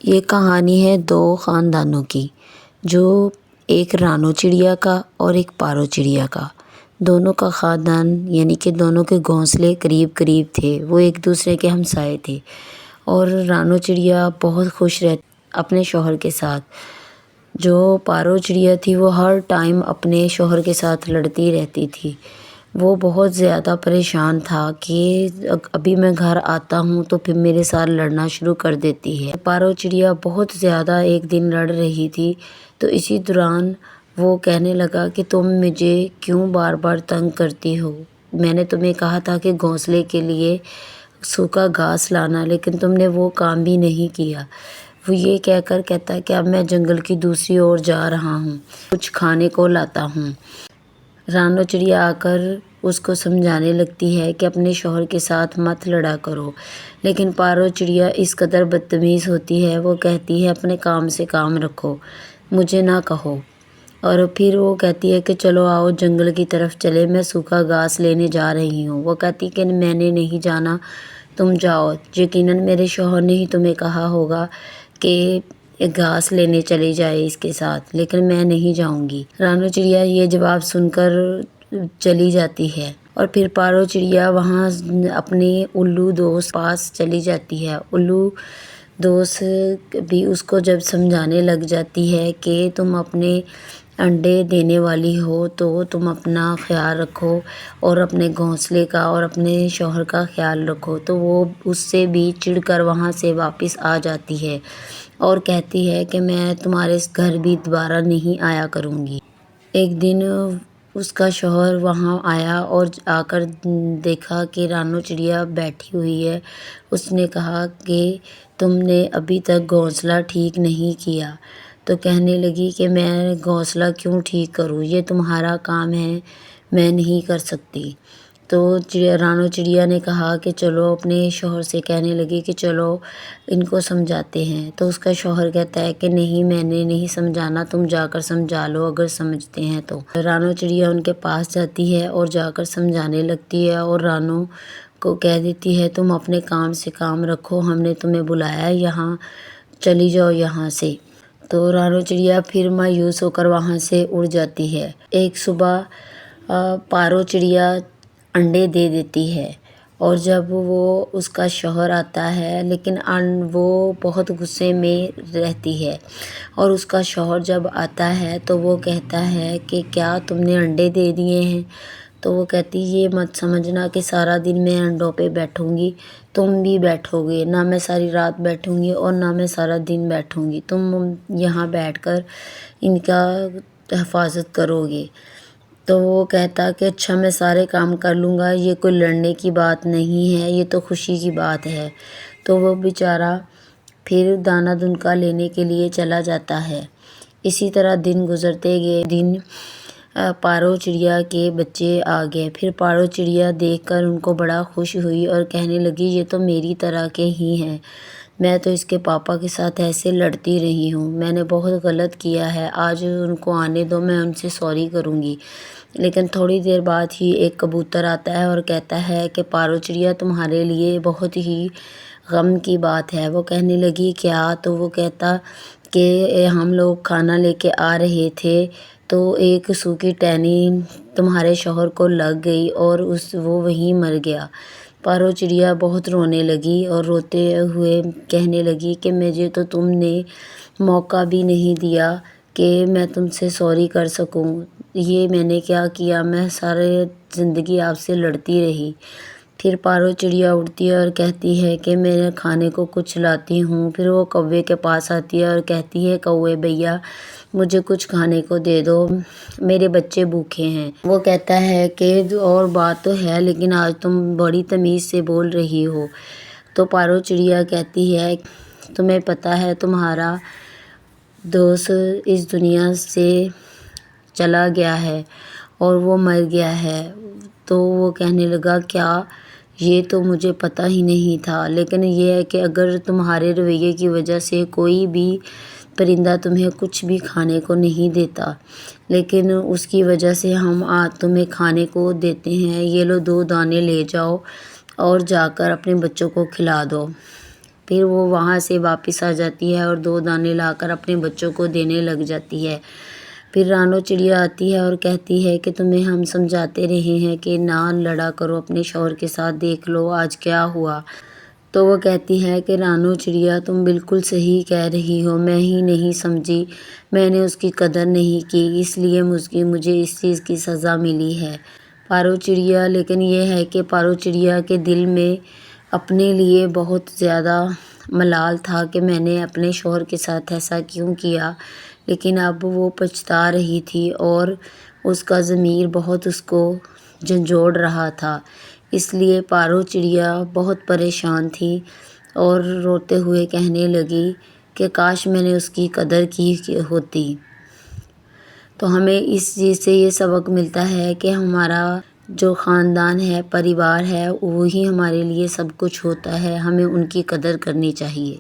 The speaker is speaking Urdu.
یہ کہانی ہے دو خاندانوں کی، جو ایک رانو چڑیا کا اور ایک پارو چڑیا کا۔ دونوں کا خاندان یعنی کہ دونوں کے گھونسلے قریب قریب تھے، وہ ایک دوسرے کے ہمسائے تھے۔ اور رانو چڑیا بہت خوش رہتی اپنے شوہر کے ساتھ۔ جو پارو چڑیا تھی وہ ہر ٹائم اپنے شوہر کے ساتھ لڑتی رہتی تھی۔ وہ بہت زیادہ پریشان تھا کہ ابھی میں گھر آتا ہوں تو پھر میرے ساتھ لڑنا شروع کر دیتی ہے۔ پارو چڑیا بہت زیادہ ایک دن لڑ رہی تھی تو اسی دوران وہ کہنے لگا کہ تم مجھے کیوں بار بار تنگ کرتی ہو؟ میں نے تمہیں کہا تھا کہ گھونسلے کے لیے سوکھا گھاس لانا، لیکن تم نے وہ کام بھی نہیں کیا۔ وہ یہ کہہ کر کہتا ہے کہ اب میں جنگل کی دوسری اور جا رہا ہوں، کچھ کھانے کو لاتا ہوں۔ رانو چڑیا آ کر اس کو سمجھانے لگتی ہے کہ اپنے شوہر کے ساتھ مت لڑا کرو، لیکن پارو چڑیا اس قدر بدتمیز ہوتی ہے، وہ کہتی ہے اپنے کام سے کام رکھو، مجھے نہ کہو۔ اور پھر وہ کہتی ہے کہ چلو آؤ جنگل کی طرف چلے، میں سوکھا گھاس لینے جا رہی ہوں۔ وہ کہتی کہ میں نے نہیں جانا، تم جاؤ، یقیناً میرے شوہر نے ہی تمہیں کہا ہوگا کہ گھاس لینے چلی جائے اس کے ساتھ، لیکن میں نہیں جاؤں گی۔ رانو چڑیا یہ جواب سن کر چلی جاتی ہے اور پھر پارو چڑیا وہاں اپنے الو دوست پاس چلی جاتی ہے۔ الو دوست بھی اس کو جب سمجھانے لگ جاتی ہے کہ تم اپنے انڈے دینے والی ہو تو تم اپنا خیال رکھو اور اپنے گھونسلے کا اور اپنے شوہر کا خیال رکھو، تو وہ اس سے بھی چڑ کر وہاں سے واپس آ جاتی ہے اور کہتی ہے کہ میں تمہارے گھر بھی دوبارہ نہیں آیا کروں گی۔ ایک دن اس کا شوہر وہاں آیا اور آ کر دیکھا کہ رانو چڑیا بیٹھی ہوئی ہے۔ اس نے کہا کہ تم نے ابھی تک گھونسلہ ٹھیک نہیں کیا، تو کہنے لگی کہ میں گھونسلہ کیوں ٹھیک کروں، یہ تمہارا کام ہے، میں نہیں کر سکتی۔ تو رانو چڑیا نے کہا کہ چلو، اپنے شوہر سے کہنے لگی کہ چلو ان کو سمجھاتے ہیں۔ تو اس کا شوہر کہتا ہے کہ نہیں، میں نے نہیں سمجھانا، تم جا کر سمجھا لو اگر سمجھتے ہیں تو۔ رانو چڑیا ان کے پاس جاتی ہے اور جا کر سمجھانے لگتی ہے اور رانو کو کہہ دیتی ہے تم اپنے کام سے کام رکھو، ہم نے تمہیں بلایا ہے، یہاں چلی جاؤ یہاں سے۔ تو رانو چڑیا پھر مایوس ہو کر وہاں سے اڑ جاتی ہے۔ ایک صبح پارو چڑیا انڈے دے دیتی ہے اور جب وہ اس کا شوہر آتا ہے، لیکن وہ بہت غصے میں رہتی ہے، اور اس کا شوہر جب آتا ہے تو وہ کہتا ہے کہ کیا تم نے انڈے دے دیے ہیں؟ تو وہ کہتی یہ مت سمجھنا کہ سارا دن میں انڈوں پہ بیٹھوں گی، تم بھی بیٹھو گے، نہ میں ساری رات بیٹھوں گی اور نہ میں سارا دن بیٹھوں گی، تم یہاں بیٹھ کر ان کا حفاظت کرو گے۔ تو وہ کہتا کہ اچھا، میں سارے کام کر لوں گا، یہ کوئی لڑنے کی بات نہیں ہے، یہ تو خوشی کی بات ہے۔ تو وہ بیچارہ پھر دانہ دنکا لینے کے لیے چلا جاتا ہے۔ اسی طرح دن گزرتے گئے، دن پارو چڑیا کے بچے آ گئے۔ پھر پارو چڑیا دیکھ کر ان کو بڑا خوش ہوئی اور کہنے لگی یہ تو میری طرح کے ہی ہیں، میں تو اس کے پاپا کے ساتھ ایسے لڑتی رہی ہوں، میں نے بہت غلط کیا ہے، آج ان کو آنے دو، میں ان سے سوری کروں گی۔ لیکن تھوڑی دیر بعد ہی ایک کبوتر آتا ہے اور کہتا ہے کہ پارو چڑیا تمہارے لیے بہت ہی غم کی بات ہے۔ وہ کہنے لگی کیا؟ تو وہ کہتا کہ ہم لوگ کھانا لے کے آ رہے تھے تو ایک سوکھی ٹہنی تمہارے شوہر کو لگ گئی اور وہ وہیں مر گیا۔ پارو چڑیا بہت رونے لگی اور روتے ہوئے کہنے لگی کہ مجھے تو تم نے موقع بھی نہیں دیا کہ میں تم سے سوری کر سکوں، یہ میں نے کیا کیا، میں سارے زندگی آپ سے لڑتی رہی۔ پھر پارو چڑیا اڑتی ہے اور کہتی ہے کہ میں کھانے کو کچھ لاتی ہوں۔ پھر وہ کوے کے پاس آتی ہے اور کہتی ہے کوے بھیا، مجھے کچھ کھانے کو دے دو، میرے بچے بھوکے ہیں۔ وہ کہتا ہے کہ اور بات تو ہے، لیکن آج تم بڑی تمیز سے بول رہی ہو۔ تو پارو چڑیا کہتی ہے تمہیں پتہ ہے تمہارا دوست اس دنیا سے چلا گیا ہے اور وہ مر گیا ہے۔ تو وہ کہنے لگا کیا؟ یہ تو مجھے پتہ ہی نہیں تھا، لیکن یہ ہے کہ اگر تمہارے رویے کی وجہ سے کوئی بھی پرندہ تمہیں کچھ بھی کھانے کو نہیں دیتا، لیکن اس کی وجہ سے ہم آج تمہیں کھانے کو دیتے ہیں، یہ لو 2 دانے لے جاؤ اور جا کر اپنے بچوں کو کھلا دو۔ پھر وہ وہاں سے واپس آ جاتی ہے اور 2 دانے لا کر اپنے بچوں کو دینے لگ جاتی ہے۔ پھر رانو چڑیا آتی ہے اور کہتی ہے کہ تمہیں ہم سمجھاتے رہے ہیں کہ نہ لڑا کرو اپنے شوہر کے ساتھ، دیکھ لو آج کیا ہوا۔ تو وہ کہتی ہے کہ رانو چڑیا تم بالکل صحیح کہہ رہی ہو، میں ہی نہیں سمجھی، میں نے اس کی قدر نہیں کی، اس لیے مجھے اس چیز کی سزا ملی ہے۔ پارو چڑیا، لیکن یہ ہے کہ پارو چڑیا کے دل میں اپنے لیے بہت زیادہ ملال تھا کہ میں نے اپنے شوہر کے ساتھ ایسا کیوں کیا، لیکن اب وہ پچھتا رہی تھی اور اس کا ضمیر بہت اس کو جھنجھوڑ رہا تھا۔ اس لیے پارو چڑیا بہت پریشان تھی اور روتے ہوئے کہنے لگی کہ کاش میں نے اس کی قدر کی ہوتی۔ تو ہمیں اس چیز سے یہ سبق ملتا ہے کہ ہمارا جو خاندان ہے، پریوار ہے، وہی ہمارے لیے سب کچھ ہوتا ہے، ہمیں ان کی قدر کرنی چاہیے۔